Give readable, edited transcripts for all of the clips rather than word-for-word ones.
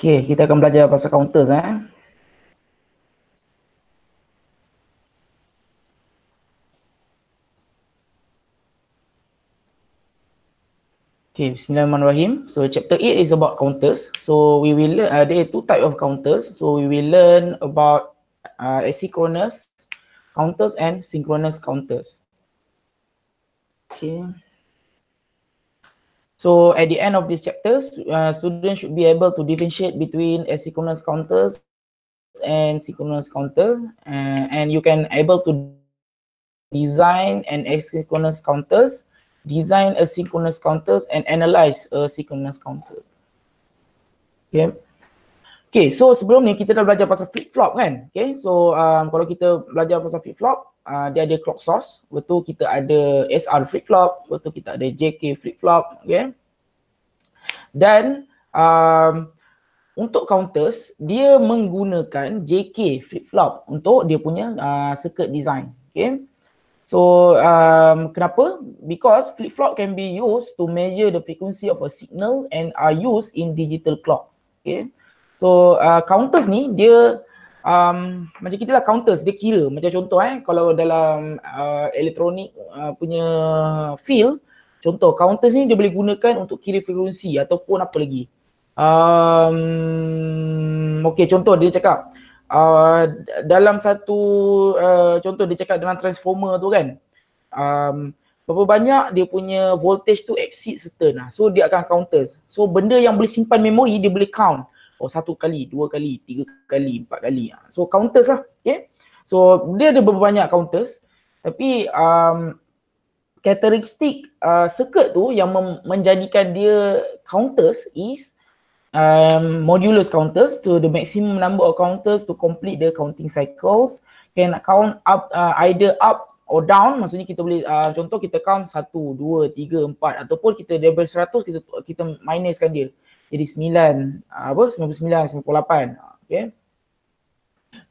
Okay, kita akan belajar pasal counters. Okay, Bismillahirrahmanirrahim. So chapter 8 is about counters. So we will learn, there are two types of counters. So we will learn about asynchronous counters and synchronous counters. Okay. So at the end of this chapter, students should be able to differentiate between asynchronous counters and synchronous counters, and you can able to design an asynchronous counters, design asynchronous counters, and analyze asynchronous counters. Okay. Okay, so sebelum ni kita dah belajar pasal flip-flop kan. Okay, so kalau kita belajar pasal flip-flop, dia ada clock source, betul kita ada SR flip-flop, betul kita ada JK flip-flop, okay. Dan untuk counters, dia menggunakan JK flip-flop untuk dia punya circuit design, okay. So kenapa? Because flip-flop can be used to measure the frequency of a signal and are used in digital clocks. Okay. So counters ni dia macam kita lah counters, dia kira macam contoh kalau dalam elektronik punya field, contoh counters ni dia boleh gunakan untuk kira frekuensi ataupun apa lagi. Okay, contoh dia cakap dalam satu contoh dia cakap dalam transformer tu kan, berapa banyak dia punya voltage tu exceed certain lah. So dia akan counters. So benda yang boleh simpan memori dia boleh count. Oh, 1 kali, 2 kali, 3 kali, 4 kali. So counters lah. Okay. So dia ada beberapa banyak counters. Tapi karakteristik circuit tu yang menjadikan dia counters is modulus counters, to the maximum number of counters to complete the counting cycles, can count up either up or down. Maksudnya kita boleh contoh kita count 1, 2, 3, 4 ataupun kita level 100 kita minuskan dia jadi 99, 98. Okay.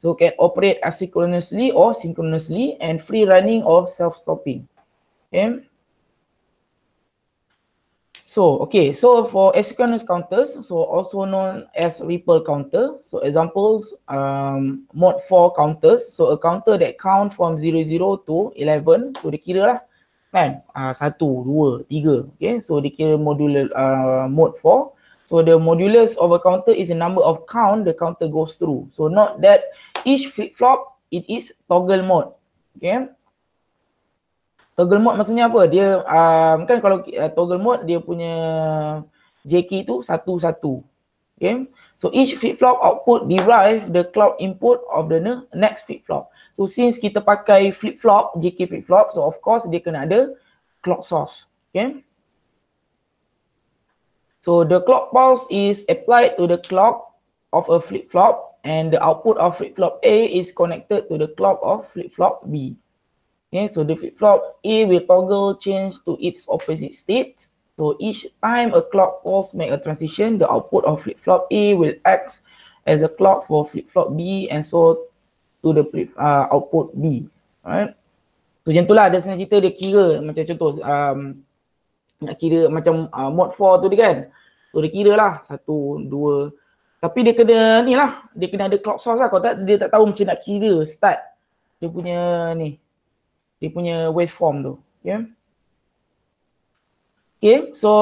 So can operate asynchronously or synchronously and free running or self-stopping. Okay. So, okay, so for asynchronous counters, so also known as ripple counter. So examples, mode 4 counters. So a counter that count from 00 to 11. So dia kira lah kan, 1, 2, 3. Okay, so dia kira modular mode 4. So the modulus of a counter is the number of count the counter goes through. So note that each flip-flop, it is toggle mode. Okay. Toggle mode maksudnya apa? Dia kan kalau toggle mode dia punya JK tu 1, 1. Okay. So each flip-flop output derive the clock input of the next flip-flop. So since kita pakai flip-flop, JK flip-flop, so of course dia kena ada clock source. Okay. So the clock pulse is applied to the clock of a flip-flop and the output of flip-flop A is connected to the clock of flip-flop B. Okay, so the flip-flop A will toggle change to its opposite state. So each time a clock pulse make a transition, the output of flip-flop A will act as a clock for flip-flop B and so to the output B. Alright. So macam itulah ada senang cerita dia kira macam contoh nak kira macam mode 4 tu dia kan. So dia kira lah 1, 2. Tapi dia kena ni lah, dia kena ada clock source lah. Kalau tak dia tak tahu macam nak kira start dia punya ni. Dia punya waveform tu. Okay. Okay, so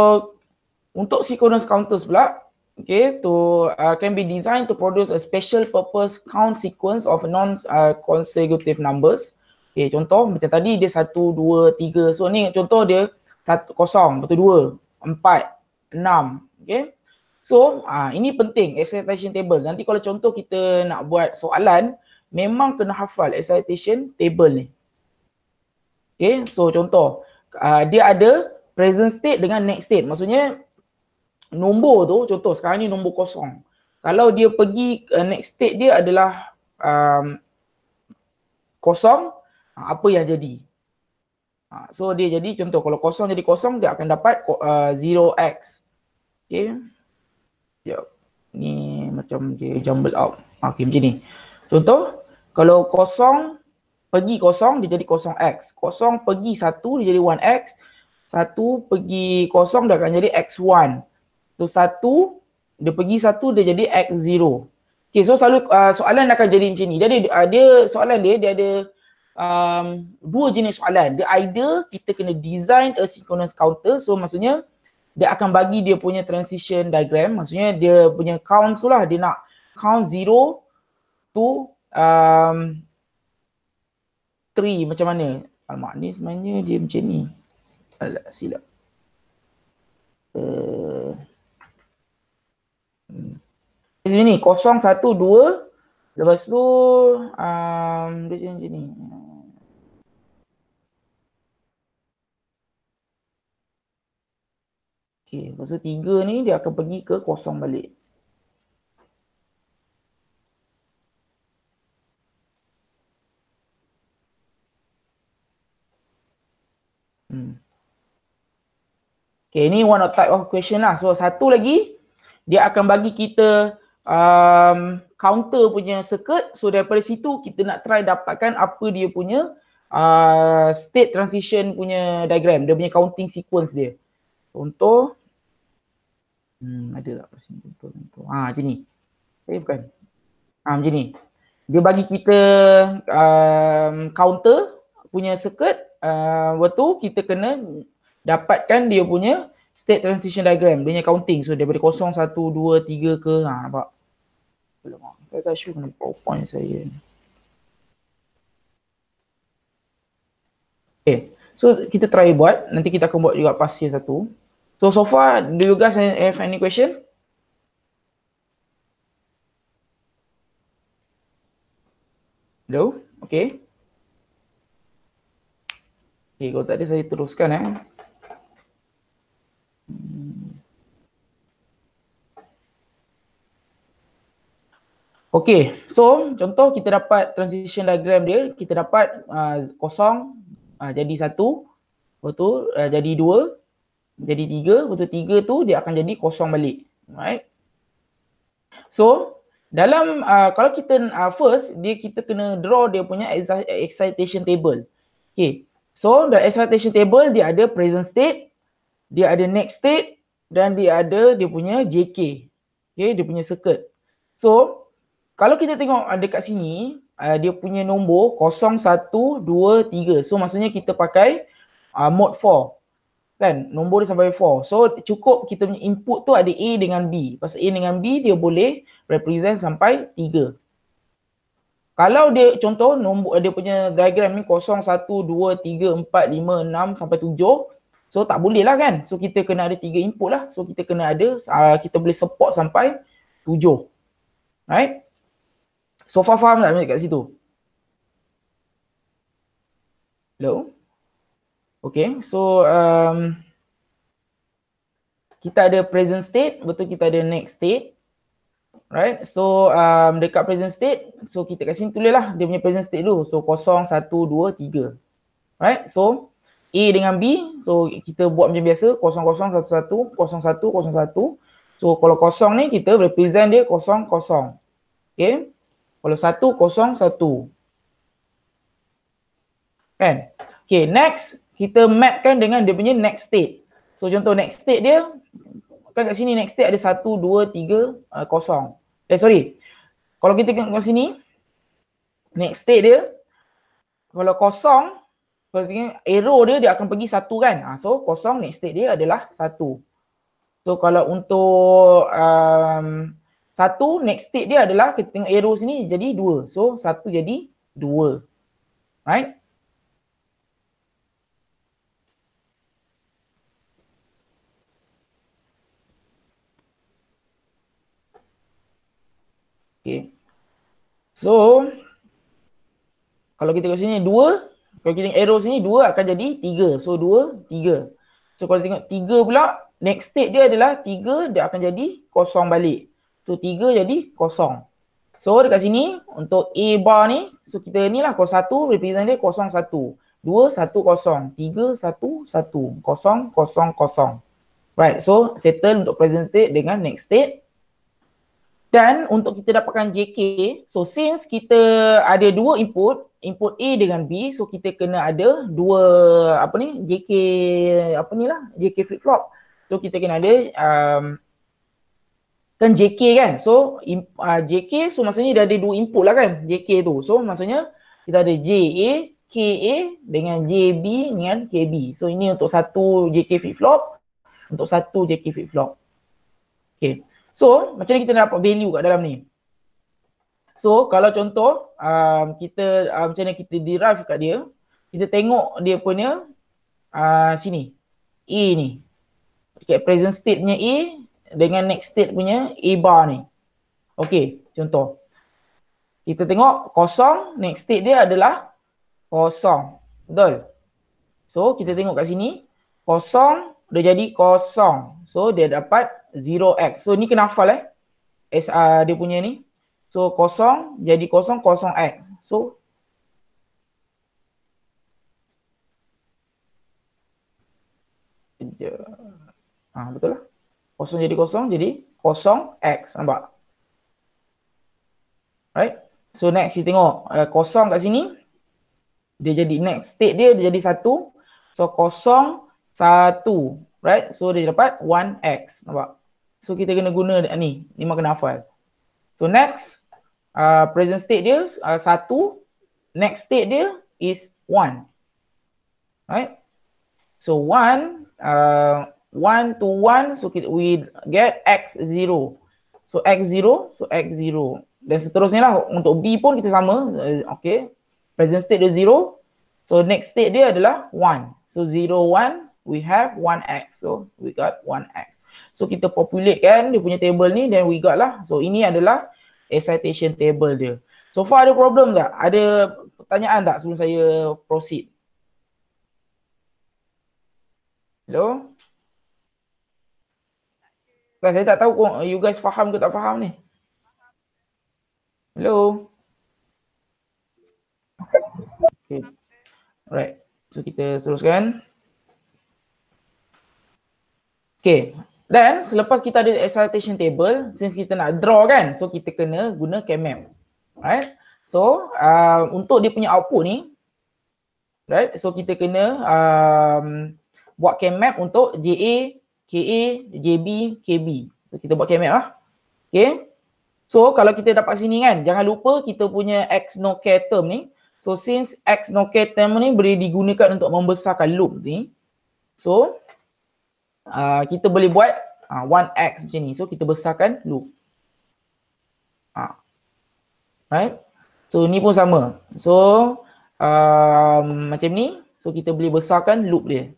untuk synchronous counters pula, okay, to can be designed to produce a special purpose count sequence of non-consecutive numbers. Okay, contoh macam tadi dia 1, 2, 3. So ni contoh dia 1, 0, betul 2, 4, 6. Okay. So ini penting excitation table. Nanti kalau contoh kita nak buat soalan, memang kena hafal excitation table ni. Okay, so contoh dia ada present state dengan next state. Maksudnya nombor tu, contoh sekarang ni nombor 0. Kalau dia pergi next state dia adalah 0, apa yang jadi? So dia jadi contoh kalau 0 jadi 0, dia akan dapat 0x. Okay. Sekejap. Ni macam dia jumble out. Okay, macam ni. Contoh, kalau 0 pergi 0, dia jadi 0x. 0 pergi 1, dia jadi 1x. 1 pergi 0, dia akan jadi x1. So 1 dia pergi 1, dia jadi X0. Okay, so selalu soalan akan jadi macam ni. Dia soalan dia ada dua jenis soalan. Dia either kita kena design asynchronous counter, so maksudnya dia akan bagi dia punya transition diagram, maksudnya dia punya count tu lah, dia nak count 0 to 3 macam mana. Alamak, ni sebenarnya dia macam ni. Alah, silap. Sini ni 0, 1, 2. Lepas tu dia macam ni. Okay, lepas tu 3 ni dia akan pergi ke 0 balik. Okay, ni one of type of question lah. So satu lagi, dia akan bagi kita counter punya circuit. So daripada situ kita nak try dapatkan apa dia punya state transition punya diagram, dia punya counting sequence dia. Contoh, ada tak sini contoh. Macam ni. Bukan. Macam ni. Dia bagi kita counter punya circuit, lepas tu kita kena dapatkan dia punya state transition diagram, dia punya counting. So daripada 0, 1, 2, 3 ke, nampak? Saya tak sure kena PowerPoint saya. Okay, so kita try buat, nanti kita akan buat juga pasir satu. So far, do you guys have any question? Hello? Okay. Okay, kalau tak ada saya teruskan Okay, so contoh kita dapat transition diagram dia, kita dapat 0 jadi 1, lepas tu jadi 2, jadi 3, lepas tu 3 tu dia akan jadi 0 balik. Right? So, dalam kalau kita first, kita kena draw dia punya excitation table. Okay, so the excitation table dia ada present state, dia ada next state, dan dia ada dia punya JK. Okay, dia punya circuit. So, kalau kita tengok dekat sini, dia punya nombor 0, 1, 2, 3. So, maksudnya kita pakai mode 4. Kan? Nombor dia sampai 4. So, cukup kita punya input tu ada A dengan B. Pasal A dengan B, dia boleh represent sampai 3. Kalau dia, contoh, nombor dia punya diagram ni 0, 1, 2, 3, 4, 5, 6 sampai 7. So, tak boleh lah kan? So, kita kena ada 3 input lah. So, kita kena ada, kita boleh support sampai 7. Right? So far faham tak kat situ? Hello? Okay, so kita ada present state, betul kita ada next state. Right, so dekat present state, so kita kat sini tulislah dia punya present state dulu. So 0, 1, 2, 3. Right, so A dengan B, so kita buat macam biasa 0, 0, 1, 1, 0, 1, 0, 1. So kalau 0 ni kita represent dia 0, 0. Okay. Kalau 1, 0, 1. Kan? Okay, next, kita mapkan dengan dia punya next state. So, contoh next state dia, kan kat sini next state ada 1, 2, 3, 0. Sorry. Kalau kita tengok kat sini, next state dia, kalau 0, kalau tengok arrow dia akan pergi 1 kan? So, 0 next state dia adalah 1. So, kalau untuk 1 next state dia adalah, kita tengok arrow sini jadi 2. So 1 jadi 2. Right? Okay. So kalau kita tengok sini 2, kalau kita tengok arrow sini 2 akan jadi 3. So 2, 3. So kalau tengok 3 pula, next state dia adalah 3, dia akan jadi 0 balik. So 3 jadi 0. So dekat sini untuk A bar ni, so kita ni lah 1 represent dia 0, 1. 2, 1, 0. 3, 1, 1. 0, 0, 0. Right, so settle untuk present state dengan next state. Dan untuk kita dapatkan JK, so since kita ada dua input A dengan B, so kita kena ada dua JK JK flip flop. So kita kena ada kan JK kan. So JK so maksudnya dia ada dua input lah kan JK tu. So maksudnya kita ada JA, KA dengan JB dengan KB. So ini untuk satu JK flip flop, untuk satu JK flip flop. Okay. So macam mana kita nak dapat value kat dalam ni? So kalau contoh kita macam mana kita derive kat dia, kita tengok dia punya sini A ni. Dekat present state punya A dengan next state punya A bar ni. Okay, contoh. Kita tengok kosong, next state dia adalah kosong. Betul? So kita tengok kat sini, kosong dia jadi kosong. So dia dapat 0x. So ni kena hafal dia punya ni. So kosong jadi kosong, kosong x. So betul lah. Kosong jadi kosong x. Nampak? Right? So next kita tengok kosong kat sini. Dia jadi next state dia jadi 1. So kosong 1. Right? So dia dapat 1x. Nampak? So kita kena guna ni. Ni memang kena hafal. So next present state dia 1. Next state dia is 1. Right? So 1 to 1, so we get x0. So x0, dan seterusnya lah. Untuk B pun kita sama. Okay. Present state dia 0. So next state dia adalah 1. So 0, 1, we have 1x. So we got 1x. So kita populate kan dia punya table ni, then we got lah. So ini adalah excitation table dia. So far ada problem tak? Ada pertanyaan tak sebelum saya proceed? Hello? Saya tak tahu you guys faham ke tak faham ni. Hello? Okay. Alright. So kita teruskan. Okay. Dan selepas kita ada excitation table, since kita nak draw kan, so kita kena guna K-map. Right? So untuk dia punya output ni, right? So kita kena buat K-map untuk JA, KA, JB, KB. So kita buat K-map lah. Okay. So kalau kita dapat sini kan, jangan lupa kita punya X no K term ni. So since X no K term ni boleh digunakan untuk membesarkan loop ni. So kita boleh buat 1x macam ni. So kita besarkan loop. Right. So ni pun sama. So macam ni. So kita boleh besarkan loop dia.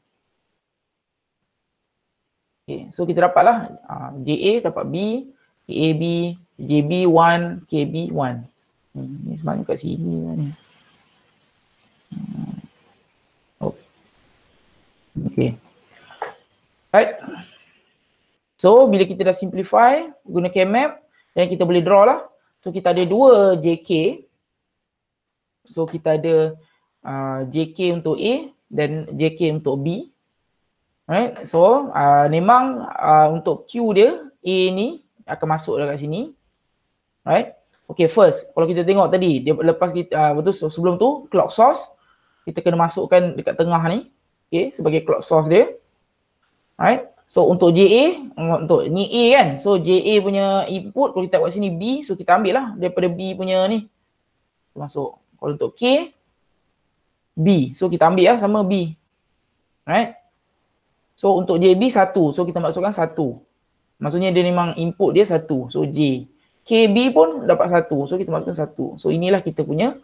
Okay. So kita dapatlah JA dapat B, KB, JB 1, KB 1. Ni sebenarnya kat sini ni. Okay. Right. So bila kita dah simplify guna K-map, dan kita boleh draw lah. So kita ada dua JK. So kita ada JK untuk A dan JK untuk B. Right. So memang untuk Q dia A ni akan masuk dekat sini. Right. Okay, first kalau kita tengok tadi dia lepas kita betul, so sebelum tu clock source kita kena masukkan dekat tengah ni. Okay, sebagai clock source dia. Right. So untuk JA, untuk ni A kan. So JA punya input kalau kita buat sini B, so kita ambil lah daripada B punya ni. Masuk. Kalau untuk K, B. So kita ambil lah sama B. Right. So untuk JB 1, so kita masukkan 1. Maksudnya dia memang input dia 1. So J. KB pun dapat 1. So kita masukkan 1. So inilah kita punya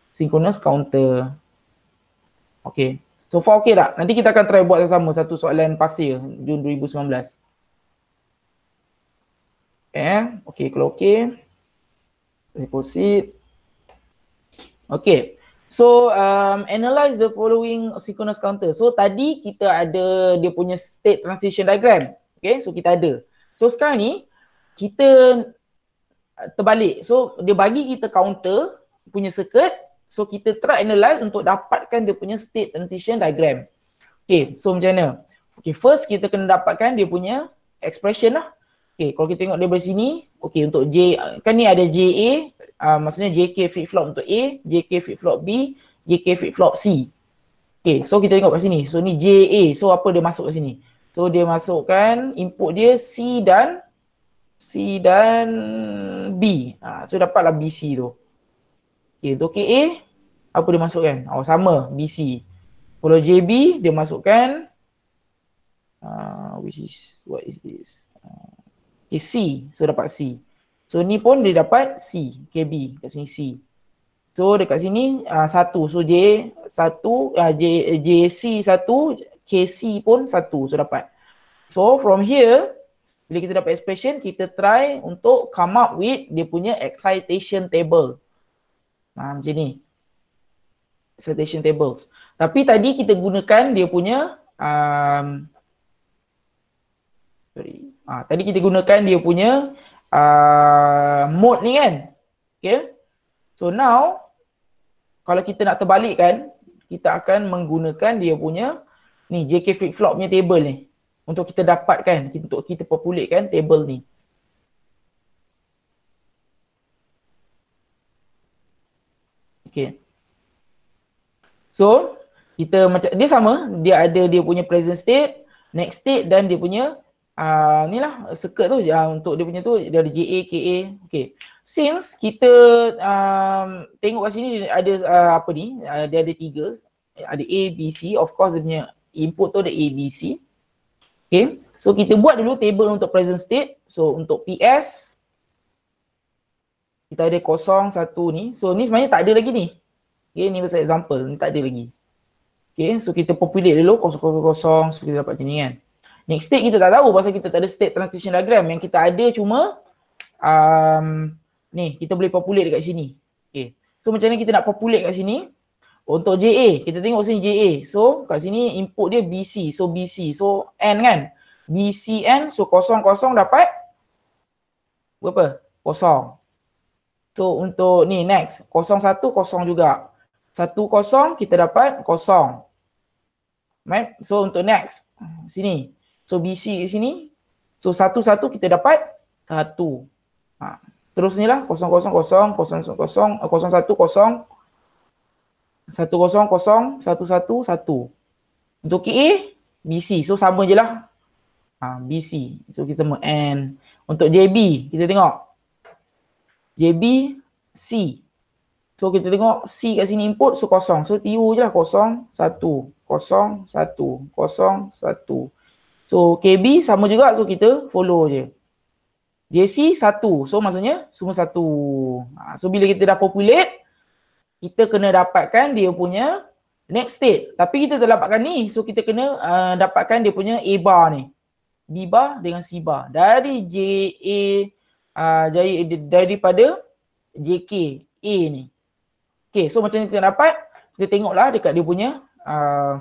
synchronous counter. Okay. So far okay tak? Nanti kita akan try buat sama satu soalan pasir Jun 2019. Okay, kalau okay. Kita proceed. Okay. So analyze the following synchronous counter. So tadi kita ada dia punya state transition diagram. Okay, so kita ada. So sekarang ni kita terbalik. So dia bagi kita counter punya circuit. So kita try analyze untuk dapatkan dia punya state transition diagram. Okay, so macam mana? Okay, first kita kena dapatkan dia punya expression lah. Okay, kalau kita tengok dari sini, okay untuk J, kan ni ada JA, maksudnya JK flip flop untuk A, JK flip flop B, JK flip flop C. Okay, so kita tengok kat sini. So ni JA, so apa dia masuk kat sini? So dia masukkan input dia C dan C dan B. So dapatlah BC tu. Okay, untuk KA, apa dia masukkan? Oh, sama, BC. Kalau JB, dia masukkan, which is, what is this? Okay, C. So dapat C. So ni pun dia dapat C, KB, kat sini C. So dekat sini 1. So JC 1, KC pun 1. So dapat. So from here, bila kita dapat expression, kita try untuk come up with dia punya excitation table. Macam ni. Excitation tables. Tapi tadi kita gunakan dia punya tadi kita gunakan dia punya mode ni kan. Okay. So now kalau kita nak terbalikkan, kita akan menggunakan dia punya ni JK flip flop punya table ni untuk kita dapatkan, untuk kita populatekan table ni. Okay. So kita macam dia sama, dia ada dia punya present state, next state dan dia punya ni lah circle tu untuk dia punya tu dari JA, KA. Okay. Since kita tengok kat sini ada apa ni, dia ada 3, ada A, B, C. Of course dia punya input tu ada A, B, C. Okay. So kita buat dulu table untuk present state. So untuk PS kita ada 0, 1 ni. So ni sebenarnya tak ada lagi ni. Okay, ni pasal example, ni tak ada lagi. Okay, so kita populate dulu 0, 0, 0. So kita dapat macam ni kan. Next state kita tak tahu pasal kita tak ada state transition diagram. Yang kita ada cuma ni, kita boleh populate dekat sini. Okay. So macam mana kita nak populate kat sini? Untuk JA, kita tengok sini JA. So kat sini input dia BC. So BC. So N kan? BCN. So 0, 0 dapat berapa? 0. So untuk ni next. 0, 1, 0 juga. 1, 0 kita dapat 0. Right? So untuk next. Sini. So BC di sini. So 1, 1 kita dapat 1. Terus ni lah 0, 0, 0, 0, 0, 0, 0, 1, 0, 1, 0, 1, 1, 1. Untuk KA, BC. So sama je lah. BC. So kita N. Untuk JB, kita tengok. JB, C. So kita tengok C kat sini input, so 0. So TU je lah 0, 1, 0, 1, 0, 1. So KB sama juga, so kita follow je. JC 1, so maksudnya semua 1. So bila kita dah populate, kita kena dapatkan dia punya next state. Tapi kita dah dapatkan ni, so kita kena dapatkan dia punya A bar ni. B bar dengan C bar. Dari JA, daripada JK, A ni. Okay, so macam ni kita dapat, kita tengoklah dekat dia punya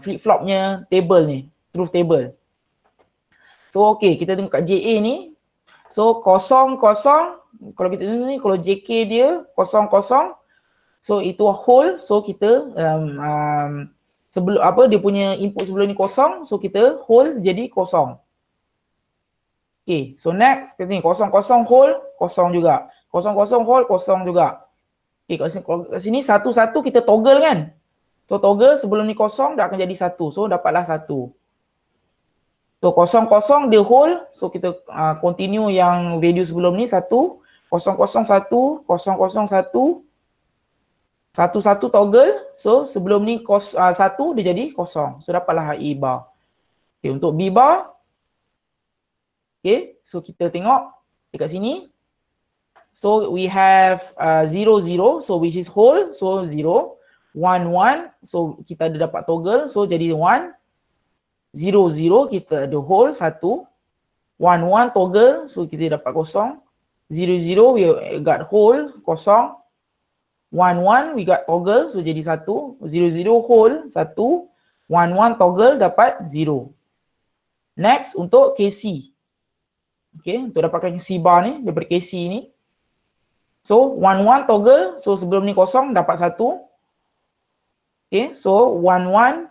flip-flopnya table ni, truth table. So okay, kita tengok kat JA ni. So 0, 0, kalau kita tengok ni, kalau JK dia 0, 0. So itu whole, so kita sebelum apa dia punya input sebelum ni 0, so kita whole jadi 0. Okay, so next kita tengok 0, 0 whole, 0 juga. 0, 0 whole, 0 juga. Okay, kalau kat sini 1, 1 kita toggle kan. So toggle sebelum ni 0 dah akan jadi 1. So dapatlah 1. So 0, 0 dia whole. So kita continue yang value sebelum ni 1. 0, 0, 1. 0, 0, 1. 1, 1 toggle. So sebelum ni 1 dia jadi 0. So dapatlah A bar. Okay, untuk B bar. Okay, so kita tengok dekat sini. So we have 0, 0. So which is whole. So 0. 1, 1. So kita ada dapat toggle. So jadi 1. 0, 0 kita ada whole 1. 1, 1 toggle. So kita dapat 0. 0, 0 we got whole 0. 1, 1 we got toggle. So jadi 1. 0, 0 whole 1. 1, 1 toggle dapat 0. Next untuk KC. Okay, untuk dapatkan C bar ni daripada KC ni. So 1, 1 toggle. So sebelum ni 0 dapat 1. Okay, so 1, 1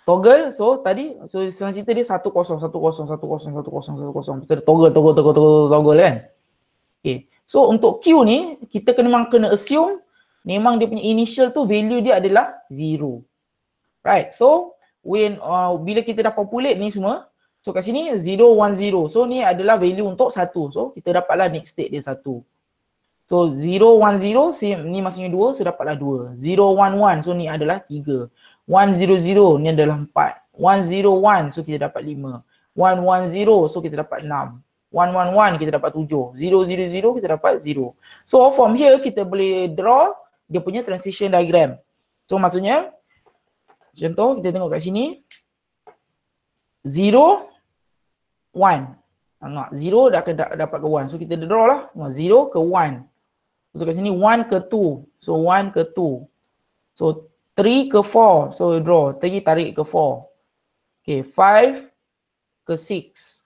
toggle. So tadi, so senang cerita dia 1, 0, 1, 0, 1, 0, 1, 0, 1, 0. Kita toggle kan. Okay, so untuk Q ni kita memang kena assume memang dia punya initial tu value dia adalah 0. Right, so when bila kita dah populate ni semua, So kat sini 0, 1, 0. So ni adalah value untuk 1. So kita dapatlah next state dia 1. So 0, 1, 0, ni maksudnya 2, so dapatlah 2. 0, 1, 1, so ni adalah 3. 1, 0, 0, ni adalah 4. 1, 0, 1, so kita dapat 5. 1, 1, 0, so kita dapat 6. 1, 1, 1, kita dapat 7. 0, 0, 0, kita dapat 0. So from here, kita boleh draw dia punya transition diagram. So maksudnya, contoh kita tengok kat sini. 0, 1. Tengok, 0 dah dapat ke 1. So kita draw lah. 0 ke 1. So kat sini 1 ke 2. So 1 ke 2. So 3 ke 4. So draw. 3 tarik ke 4. Okay, 5 ke 6.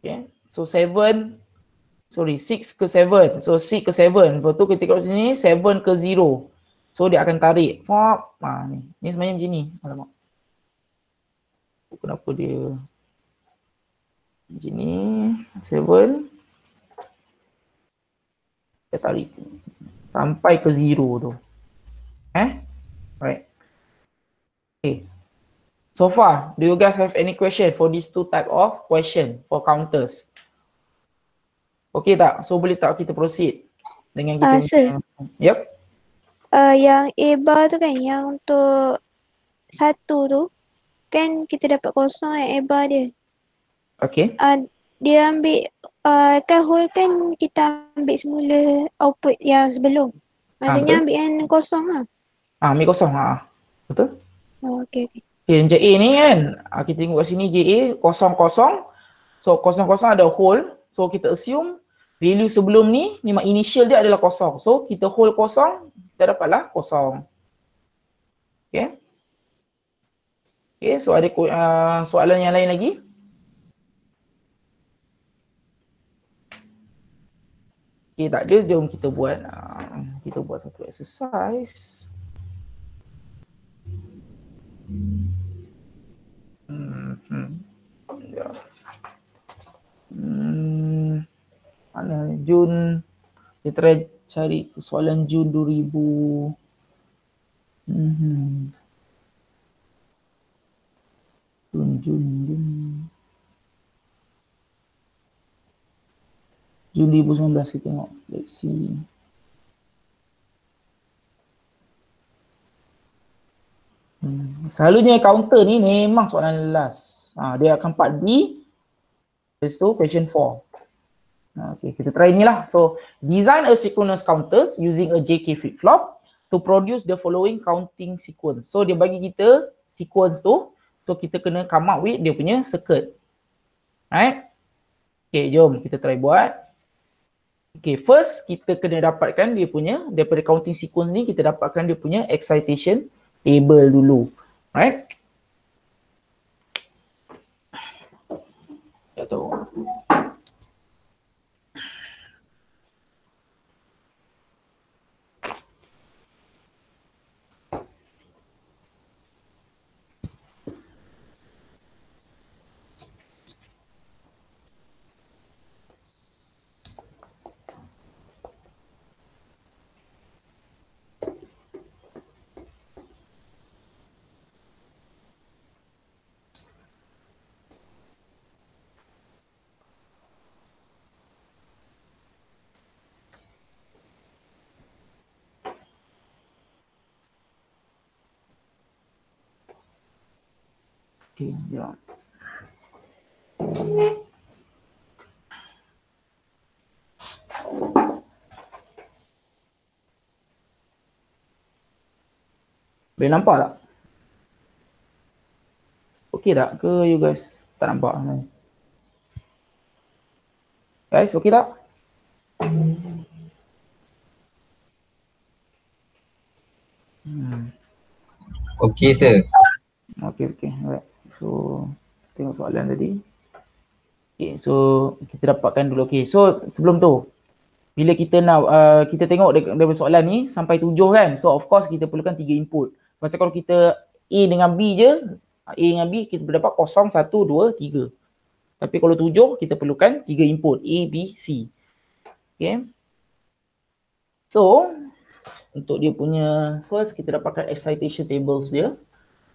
Okay, so 7. Sorry, 6 ke 7. So 6 ke 7. Lepas tu kita tengok sini 7 ke 0. So dia akan tarik. Ni sebenarnya macam ni. Alamak. Kenapa dia macam ni? 7. Kita tarik sampai ke 0 tu. Right. Okay. So far, do you guys have any question for these two type of question for counters? Okay tak? So boleh tak kita proceed dengan kita Sir. Yep. Yang A bar tu kan, yang untuk 1 tu kan kita dapat kosong yang A bar dia. Okay. Dia ambil kan whole kan kita ambil semula output yang sebelum. Maksudnya ambil yang kosong lah. Ambil kosong betul? Okay. Okay, macam A ni kan, kita tengok kat sini JA kosong kosong. So kosong kosong ada whole. So kita assume value sebelum ni memang initial dia adalah kosong. So kita whole kosong, kita dapatlah kosong. Okay. Okay, so ada soalan yang lain lagi? Okay, tak ada, jom kita buat satu exercise. Mana Jun, kita try cari soalan Jun 2000. Jun 2019 kita tengok. Let's see. Selalunya counter ni memang soalan last. Dia akan part B. Lepas tu question 4. Okay, kita try ni lah. So, design a synchronous counters using a JK flip-flop to produce the following counting sequence. So, dia bagi kita sequence tu. So, kita kena come up with dia punya circuit. Right? Okay, jom kita try buat. Okay, first kita kena dapatkan dia punya, daripada counting sequence ni, kita dapatkan dia punya excitation table dulu. Right? Tak tahu. Okay, jom. Boleh nampak tak? Okay tak? Ke you guys tak nampak? Guys, okay tak? Okay, sir. Okay. Alright. So, tengok soalan tadi. Okay, so kita dapatkan dulu. Okay, so sebelum tu, bila kita nak, kita tengok dari soalan ni sampai 7 kan. So, of course kita perlukan 3 input. Macam kalau kita A dengan B je, A dengan B kita dapat 0, 1, 2, 3. Tapi kalau 7, kita perlukan 3 input. A, B, C. Okay. So, untuk dia punya, first kita dapatkan excitation tables dia.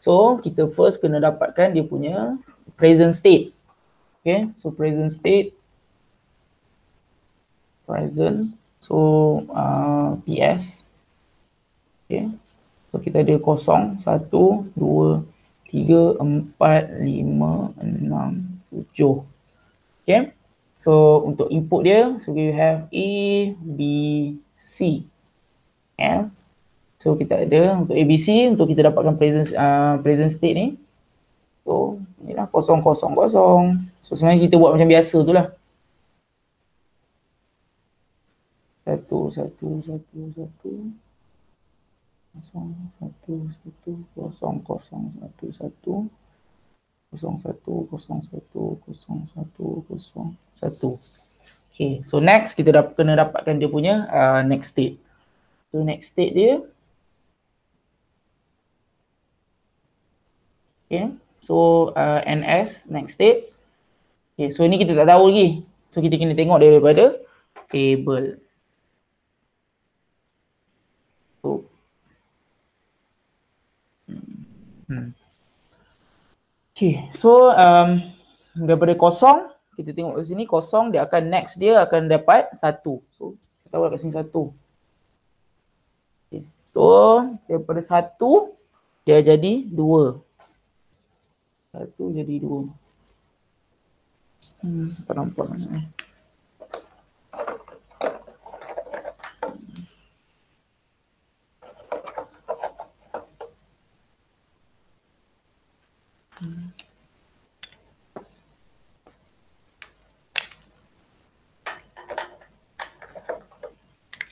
So kita first kena dapatkan dia punya present state. Okay, so present state, present, so PS. Okay, so kita ada 0, 1, 2, 3, 4, 5, 6, 7. Okay, so untuk input dia, so we have A, B, C. Yeah. So kita ada untuk ABC, untuk kita dapatkan present state ni. So ni lah 0, 0, 0. So sebenarnya kita buat macam biasa tu lah. 1, 1, 1, 1, 0, 1, 1, 0, 1, 0, 1, 0, 1, 0, 1, 0, 1, 0, 1, 1. Okay, so next kita kena dapatkan dia punya next state. So next state dia, okay, so NS, next state. Okay, so ni kita tak tahu lagi. So kita kena tengok daripada table. So, okay, so daripada 0, kita tengok di sini 0, dia akan next dia akan dapat 1. So kita tahu kat sini 1. Okay, so daripada 1 dia jadi 2. 1 jadi 2. Tak nampak mana.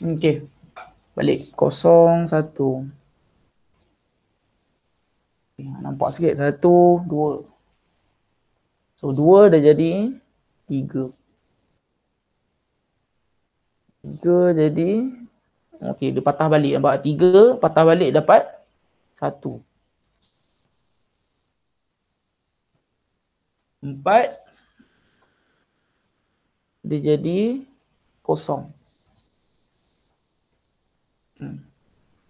Okey. Balik 0, 1. Okay, nampak sikit 1, 2. So 2 dah jadi 3. 3 jadi, okey, dia patah balik. Nampak 3 patah balik dapat 1. 4 dia jadi 0.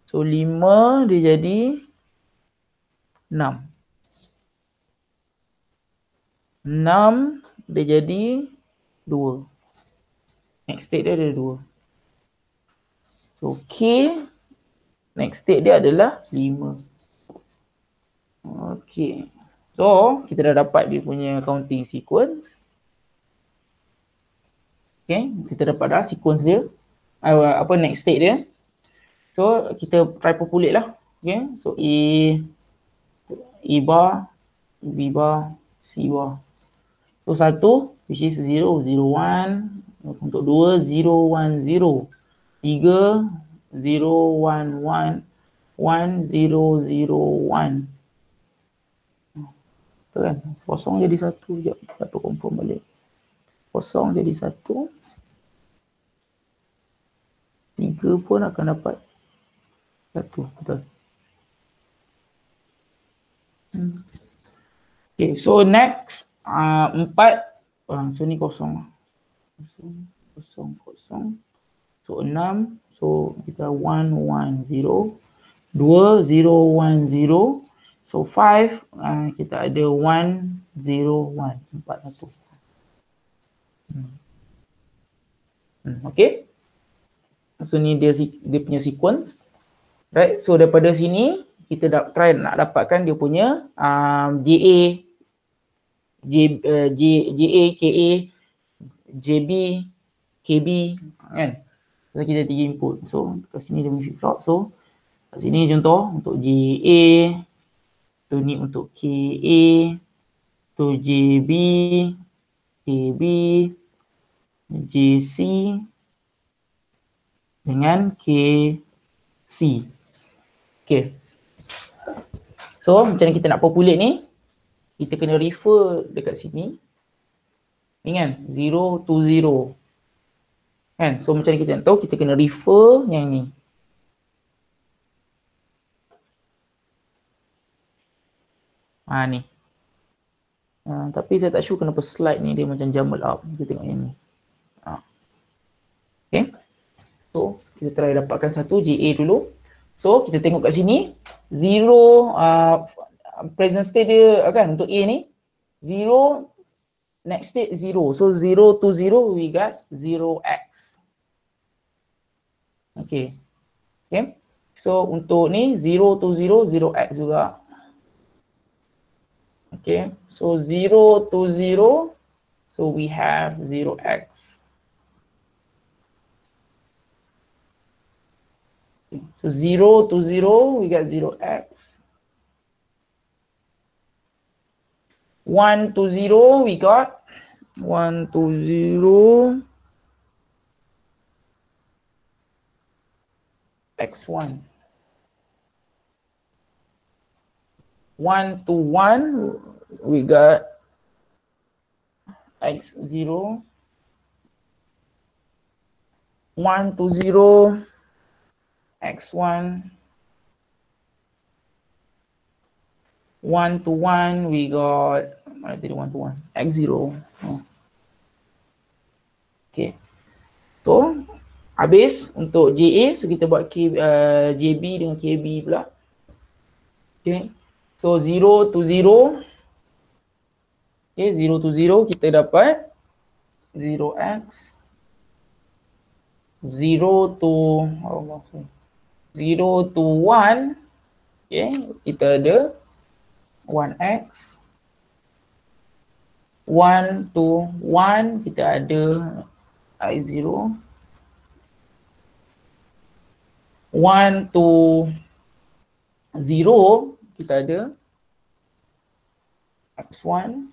So 5 dia jadi 6. 6 dia jadi 2. Next state dia ada 2. So K, next state dia adalah 5. Okay. So kita dah dapat dia punya counting sequence. Okay, kita dapat dah sequence dia. Apa next state dia. So kita try populate lah. Okay, so A bar, B bar, C bar. So 1 which is 0, 0, 1. Untuk 2, 0, 1, 0. 3, 0, 1, 1. 1, 0, 0, 1. Betul kan? 0 jadi 1. Sekejap, satu confirm balik. 0 jadi 1. 3 pun akan dapat 1. Betul. Okay, so next 4. So ni 0. 0, 0. So 6. So kita 1, 1, 0. 2, 0, 1, 0. So 5, kita ada 1, 0, 1. 4, 1. Okay. So ni dia punya sequence. Right. So daripada sini kita try nak dapatkan dia punya JA, KA, JB, KB kan. So kita 3 input. So kat sini dia punya flip-flop. So kat sini contoh untuk JA, tu ni untuk KA, tu JB, KB, JC dengan KC. Okay. So macam mana kita nak populate ni? Kita kena refer dekat sini. Ni kan 0 to 0. Kan? So macam mana kita nak tahu? Kita kena refer yang ni. Ni. Tapi saya tak sure kenapa slide ni dia macam jumble up. Kita tengok yang ni. Okay. So kita try dapatkan satu JA dulu. So kita tengok kat sini 0 present state dia kan untuk A ni 0, next state 0. So 0 to 0 we got 0x. Okay. Okay. So untuk ni 0 to 0 0x juga. Okay. So 0 to 0, so we have 0x. So 0 to 0, we got 0x. 1 to 0, we got 1 to 0, x1. 1 to 1, we got x0. 1 to 0, x1. 1 to 1, we got, mana tadi 1 to 1? X0. Oh. Okay. So, habis untuk JA, so kita buat JB dengan KB pula. Okay. So, 0 to 0. Okay, 0 to 0, kita dapat 0x. 0 to, 0 to 1, okay, kita ada 1x. 1 to 1, kita ada i0. 1 to 0, kita ada x1.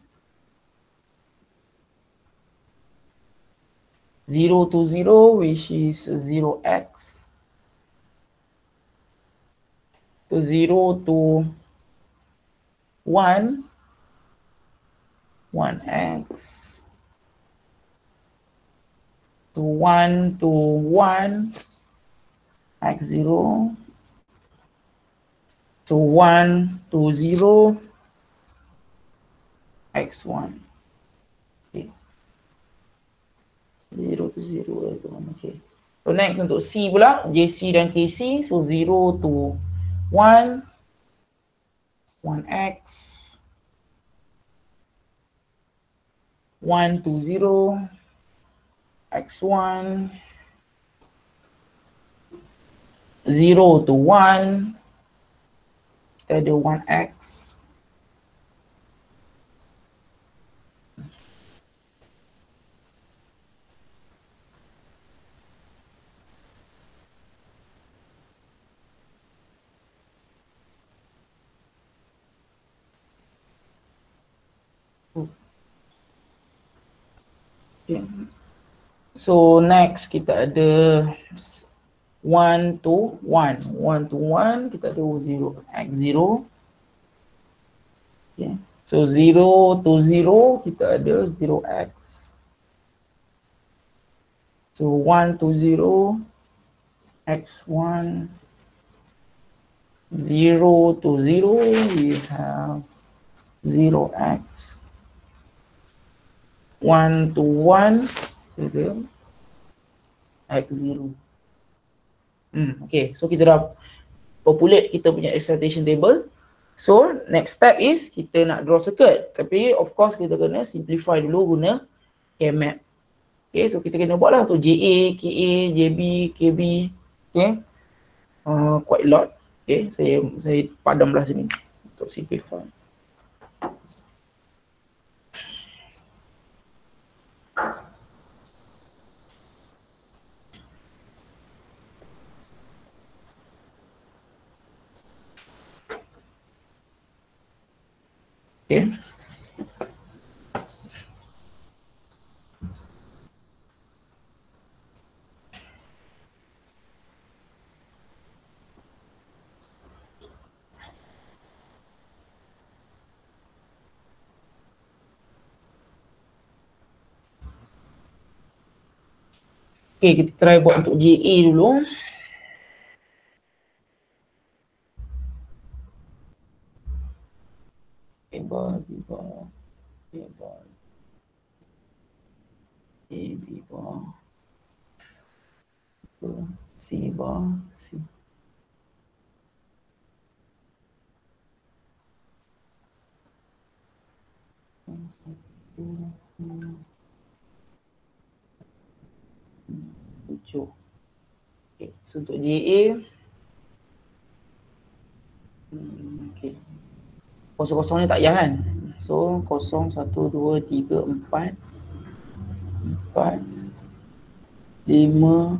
0 to 0, which is 0x. To 0 to 1, 1x. To 1 to 1, x0. To 1 to 0, x1. Okay. 0 to 0, okay. So next untuk C pula, JC dan KC. So 0 to 1, 1x. 1 to 0, x1. 0 to 1, kita ada 1x. Okay. So next kita ada 1 to 1. 1 to 1, kita ada 0, x0. Okay. So 0 to 0, kita ada 0x. So 1 to 0, x1. 0 to 0, we have 0x. 1 to 1, x0. Okay, so kita dah populate kita punya excitation table. So next step is kita nak draw circuit. Tapi of course kita kena simplify dulu guna K-map. Okay, so kita kena buat lah untuk JA, KA, JB, KB. Okay, quite a lot. Okay, saya padam lah sini untuk simplify. Okay. Okay, kita try buat untuk JA dulu. A bar, B bar, A bar, A, B bar, C bar, C. 7. Okay. So untuk JA, okay. Kosong-kosong ni tak payah kan? So 0, 1, 2, 3, 4, 4, 5,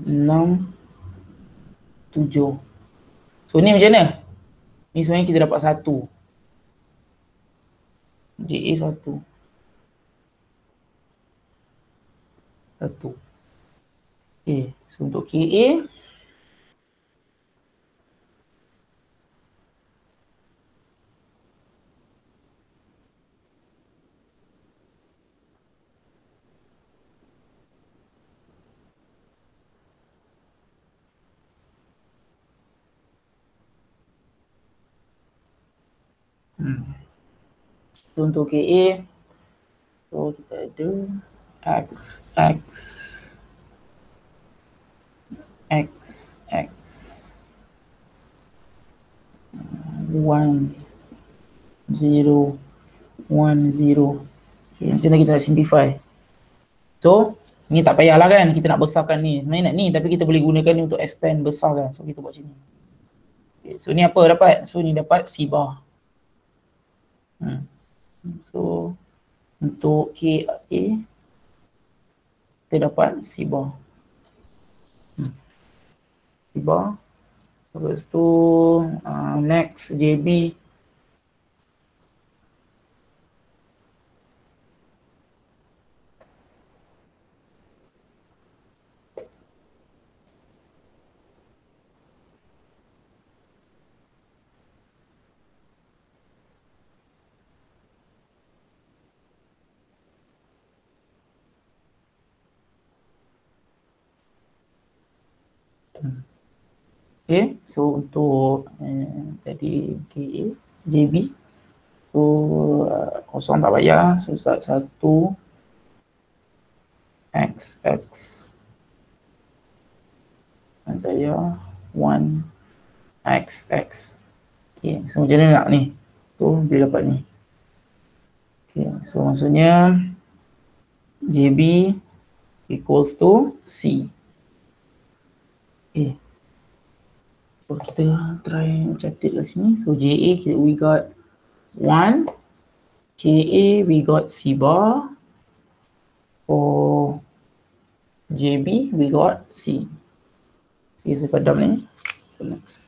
6, 7. So ni macam mana? Ni sebenarnya kita dapat 1. JA 1. 1. Okay. So untuk KA, so untuk KA, so kita ada X, X, X, X, 1, 0, 1, 0. Okay, macam mana kita nak simplify? So, ni tak payahlah kan kita nak besarkan ni. Sebenarnya nak ni tapi kita boleh gunakan ni untuk expand besarkan. So, kita buat macam ni. Okay, so, ni apa dapat? So, ni dapat C bar. So, untuk KA, kita dapat C bar. C bar. Lepas tu, next JB. Okay, so untuk tadi KA, JB, so kosong tak payah, so start 1, X, X, tak payah, 1, X, X. Okay, so macam mana nak ni? So, dia dapat ni. Okay, so maksudnya JB equals to C. Okay. So kita try catat kat sini. So JA we got 1, KA we got C bar, for JB we got C. Okay, saya padam ni. So next.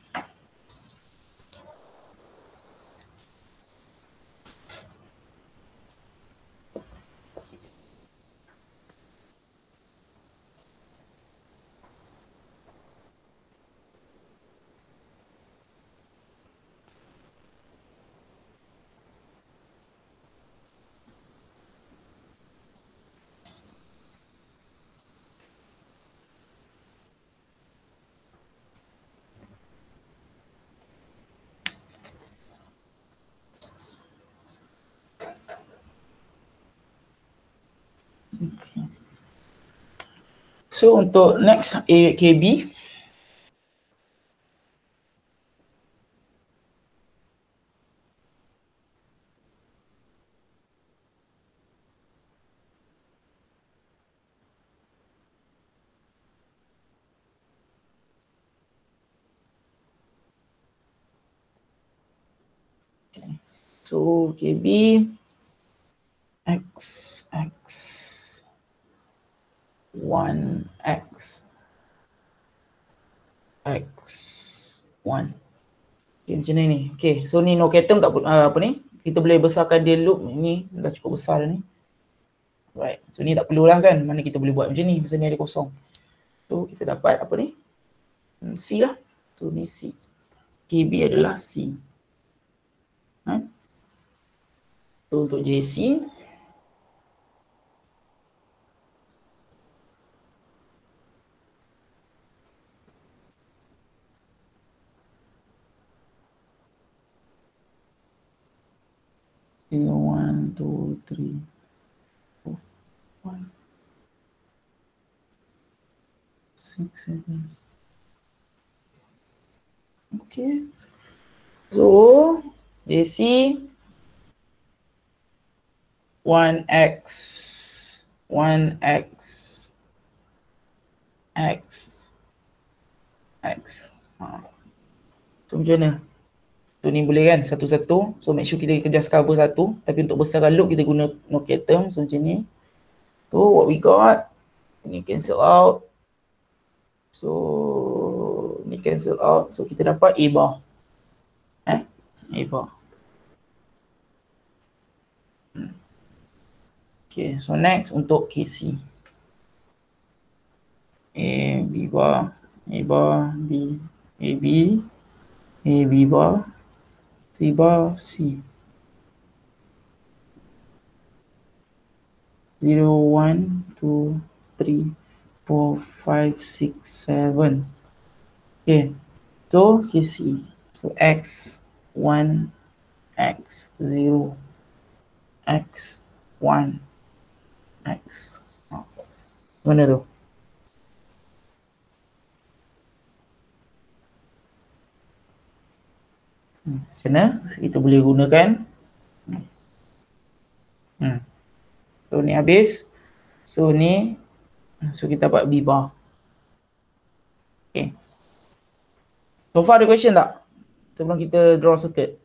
Okay. So untuk next KB, so KB X, X, 1, X, X, 1. Okay, macam ni. Okay, so ni no ketum tak apa ni? Kita boleh besarkan dia loop ni dah cukup besar dah ni. Right. So ni tak perlulah kan. Mana kita boleh buat macam ni. Pasal ni ada kosong. So kita dapat apa ni? C lah. So ni C. KB adalah C. So untuk JC, one, two, three, four, 1, 6, 7, Okay. So AC 1x 1x x x. So macam mana? So ni boleh kan satu-satu. So make sure kita kerja cover satu. Tapi untuk besarkan loop kita guna Nokia term. So macam ni. So what we got. Ni cancel out. So ni cancel out. So kita dapat A bar. A bar. Okay, so next untuk KC. A, B bar, A bar, B, A, B, A, B bar, C bar, C. 0, 1, 2, 3, 4, 5, 6, 7. Okay, so KC. So X, 1, X, 0, X, 1, X. Mana tu? Macam mana? Kita boleh gunakan. So ni habis. So ni. So kita dapat B bar. Okay. So far ada question tak? Sebelum kita draw circuit.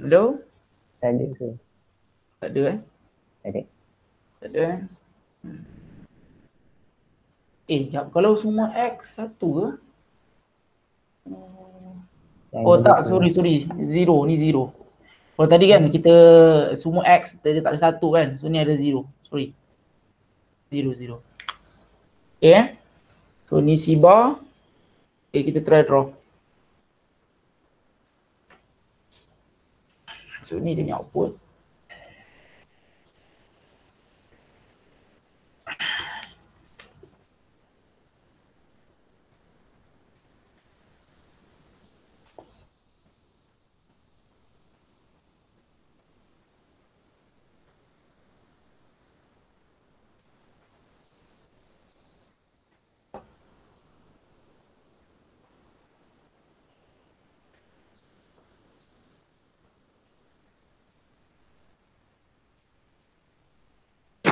Hello? Tak ada ke? Tak ada Tak ada. Tak ada jap. Kalau semua X satu ke? Oh tak, sorry. Zero, ni zero. Kalau tadi kan kita semua X tadi tak ada satu kan. So ni ada zero. Sorry. Zero. Okay. So ni C bar. Okay, kita try draw. So ni dia punya output.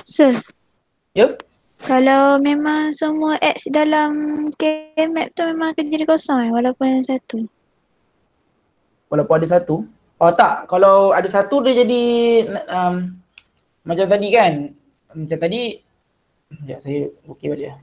Sir, Yep. kalau memang semua X dalam K-map tu memang akan jadi kosong walaupun ada satu. Walaupun ada satu. Oh tak, kalau ada satu dia jadi macam tadi kan. Macam tadi. Sekejap saya okey balik lah.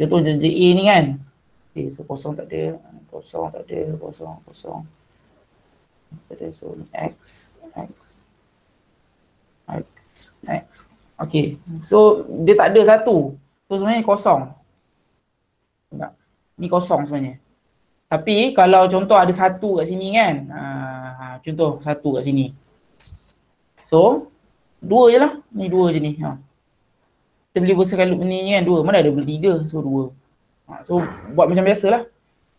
Contoh je A ni kan. Okay, so kosong tak ada. Kosong tak ada. Kosong. Tak ada. So X. Okay. So dia tak ada satu. So sebenarnya kosong. Tak. Ni kosong sebenarnya. Tapi kalau contoh ada satu kat sini kan. Contoh satu kat sini. So dua je lah. Ni dua je ni. Kita boleh besarkan loop ni kan. Dua. Mana ada boleh tiga. So dua. So buat macam biasa lah.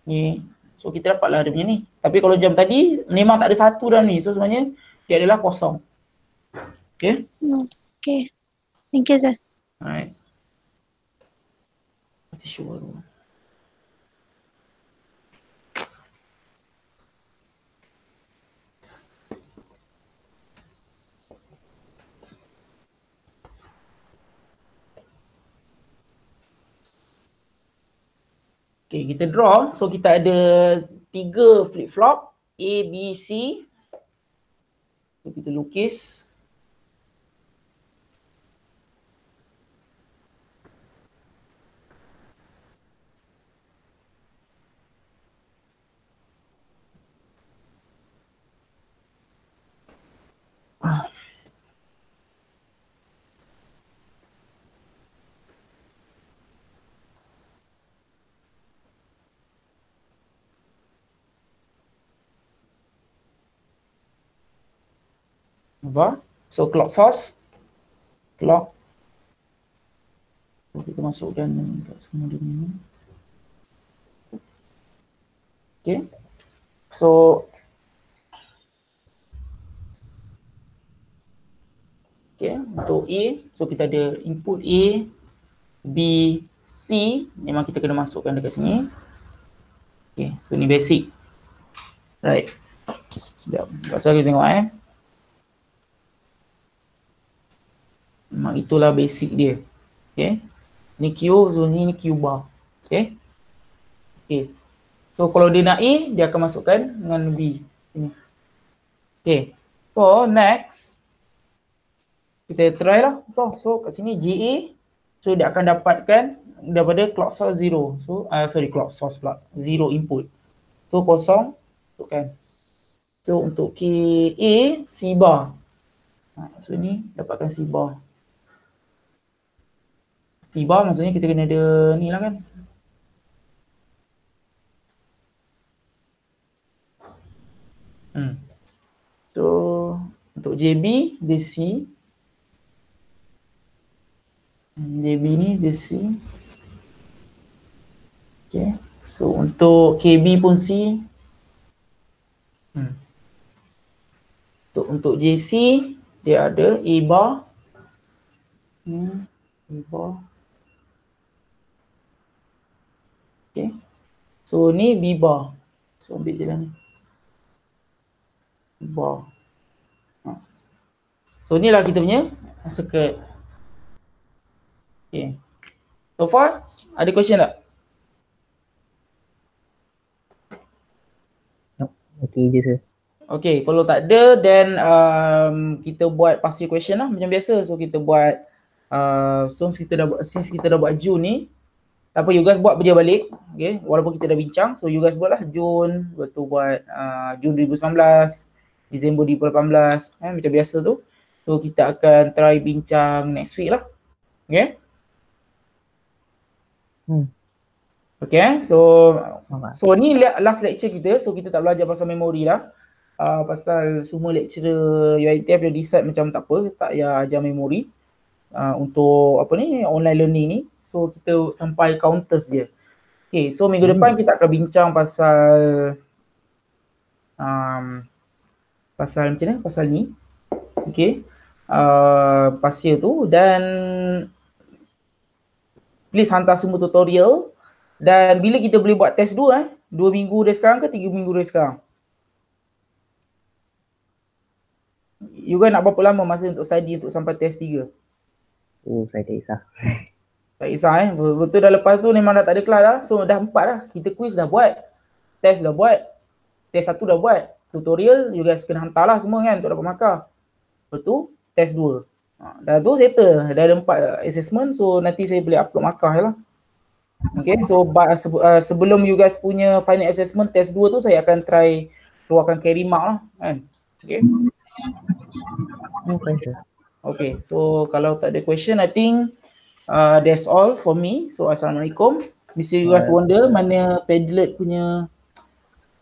Ni. So kita dapatlah dia punya ni. Tapi kalau jam tadi memang tak ada satu dalam ni. So sebenarnya dia adalah kosong. Okay. Okay. Thank you, sir. Alright. Tisu baru. Okay, kita draw. So kita ada 3 flip flop A, B, C. So kita lukis. Apa? So clock source. Clock. So, kita masukkan kat semua dia ni. Okay. So okay, untuk A, so kita ada input A, B, C, memang kita kena masukkan dekat sini. Okay, so ni basic. Right. Sekejap, pasal kita tengok memang itulah basic dia. Okay. Ni Q, so ni Q bar. Okay. Okay. So kalau dia nak A, dia akan masukkan dengan B. Ini. Okay. So next, kita try lah. So kat sini GA, so dia akan dapatkan daripada clock source 0. So clock source pula, 0 input. So kosong, masukkan. So untuk KA, C bar. So ni dapatkan C bar. C bar maksudnya kita kena ada ni lah kan. So untuk JB, dia C. JB ni dia C. Okay. So untuk KB pun C. Untuk JC dia ada A bar. A bar. Okay. So ni B bar. So ambil je lah ni. Bar. So ni lah kita punya circuit. Okay. So far, ada question tak? Okay je sir. Okay, kalau tak ada, then kita buat passive question lah macam biasa. So kita buat, since kita dah buat June ni, tak apa, you guys buat kerja balik. Okay, walaupun kita dah bincang, so you guys buat lah June, lepas tu buat Jun 2019, Disember 2018, macam biasa tu. So kita akan try bincang next week lah. Okay. Okay, so ni last lecture kita. So kita tak belajar pasal memori lah. Pasal semua lecturer UiTM dia decide macam tak apa, tak payah ajar memori untuk apa ni, online learning ni. So kita sampai counters je. Okay, so minggu depan kita akan bincang pasal pasal macam mana, pasal ni. Okay, pasal tu, dan please hantar semua tutorial. Dan bila kita boleh buat test 2 2 minggu dari sekarang ke 3 minggu dari sekarang? You guys nak berapa lama masa untuk study untuk sampai test 3? Oh, saya tak kisah. Tak kisah betul dah, lepas tu memang dah tak ada kelas dah. So dah 4 dah. Kita quiz dah buat. Test dah buat. Test 1 dah buat. Tutorial you guys kena hantar lah semua kan untuk dapat markah. Lepas tu test 2. Dah tu settle. Dah ada 4 assessment. So nanti saya boleh upload markah je lah. Okay, so sebelum you guys punya final assessment test 2 tu, saya akan try keluarkan carry mark lah kan. Okay. Okay, so kalau tak ada question, I think that's all for me. So Assalamualaikum. Bisa you guys wonder mana Padlet punya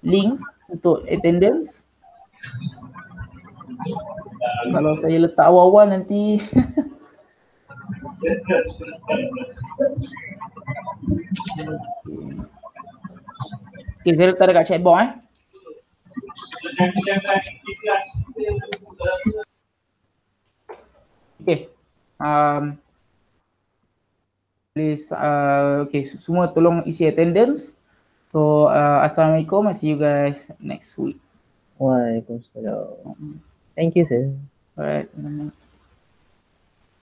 link untuk attendance. Kalau saya letak awal-awal nanti okay, saya letak dekat chatbox Okay. Please, okay, semua tolong isi attendance. So, Assalamualaikum. I see you guys next week. Waalaikumsalam. Thank you sir. Alright.